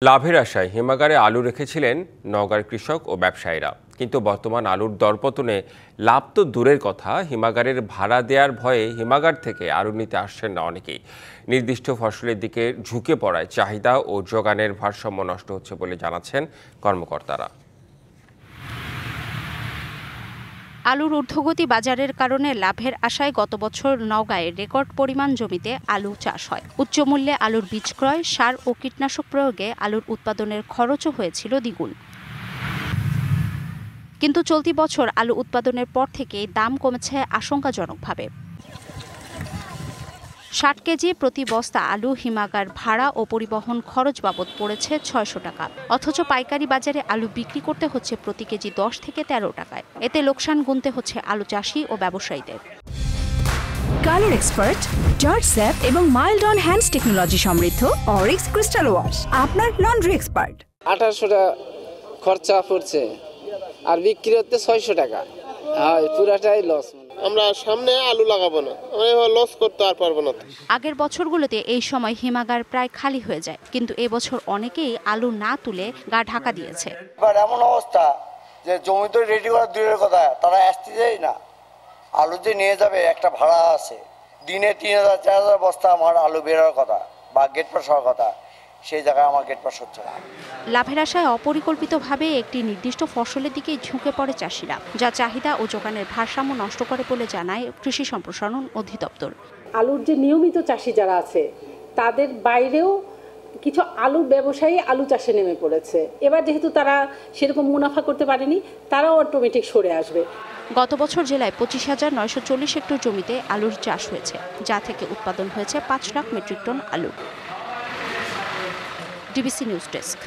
লাভের আশায় হিমাগারে আলু রেখেছিলেন নওগাঁর কৃষক ও ব্যবসায়ীরা, কিন্তু বর্তমান আলুর দরপতনে লাভ তো দূরের কথা, হিমাগারের ভাড়া দেওয়ার ভয়ে হিমাগার থেকে আলু নিতে আসছেন না অনেকেই। নির্দিষ্ট ফসলের দিকে ঝুঁকে পড়ায় চাহিদা ও যোগানের ভারসাম্য নষ্ট হচ্ছে বলে জানাচ্ছেন কর্মকর্তারা। আলুর ঊর্ধ্বগতি বাজারের কারণে লাভের আশায় গত বছর নওগাঁয় রেকর্ড পরিমাণ জমিতে আলু চাষ হয়। উচ্চ মূল্যে আলুর বীজ ক্রয়, সার ও কীটনাশক প্রয়োগে আলুর উৎপাদনের খরচও হয়েছিল দ্বিগুণ। কিন্তু চলতি বছর আলু উৎপাদনের পর থেকেই দাম কমেছে আশঙ্কাজনকভাবে। ৬০ কেজি প্রতি বস্তা আলু হিমাগার ভাড়া ও পরিবহন খরচ বাবদ পড়েছে ৬০০ টাকা, অথচ পাইকারি বাজারে আলু বিক্রি করতে হচ্ছে প্রতি কেজি ১০ থেকে ১৩ টাকায়। এতে লোকসান গুনতে হচ্ছে আলু চাষি ও ব্যবসায়ীদের। কালার এক্সপার্ট, জর্জ স্যাপ এবং মাইল্ড অন হ্যান্ডস টেকনোলজি সমৃদ্ধ অরিক্স ক্রিস্টাল ওয়াশ আপনার লন্ড্রি এক্সপার্ট। ১৮০০ টাকা খরচা পড়ছে আর বিক্রি হচ্ছে ৬০০ টাকা। পুরাটাই লস। আমরা সামনে আলু লাগাবো না, আমরা লস করতে আর পারবো না। আগের বছরগুলোতে এই সময় হিমাগার প্রায় খালি হয়ে যায়, কিন্তু এবছর অনেকেই আলু না তুলে গা ঢাকা দিয়েছে। এমন অবস্থা যে জমি তো রেডি করা দূরের কথা, তারা আসতে যায় না। আলু যে নিয়ে যাবে একটা ভাড়া আছে, দিনে ৩,০০০-৪,০০০ বস্তা আমার আলু বেরোর কথা বা গেট পাস হওয়ার কথা, সেই জায়গায় আমার গেট পাস হচ্ছে না। লাভের আশায় অপরিকল্পিতভাবে একটি নির্দিষ্ট ফসলের দিকে ঝুঁকে পড়ে চাষিরা, যা চাহিদা ও যোগানের ভারসাম্য নষ্ট করে বলে জানায় কৃষি সম্প্রসারণ অধিদপ্তর। আলুর যে নিয়মিত চাষি যারা আছে তাদের বাইরেও কিছু আলু ব্যবসায়ী আলু চাষে নেমে পড়েছে। এবার যেহেতু তারা সেরকম মুনাফা করতে পারেনি, তারাও অটোমেটিক সরে আসবে। গত বছর জেলায় ২৫,৯৪০ হেক্টর জমিতে আলুর চাষ হয়েছে, যা থেকে উৎপাদন হয়েছে ৫ লাখ মেট্রিক টন আলু। DBC news desk.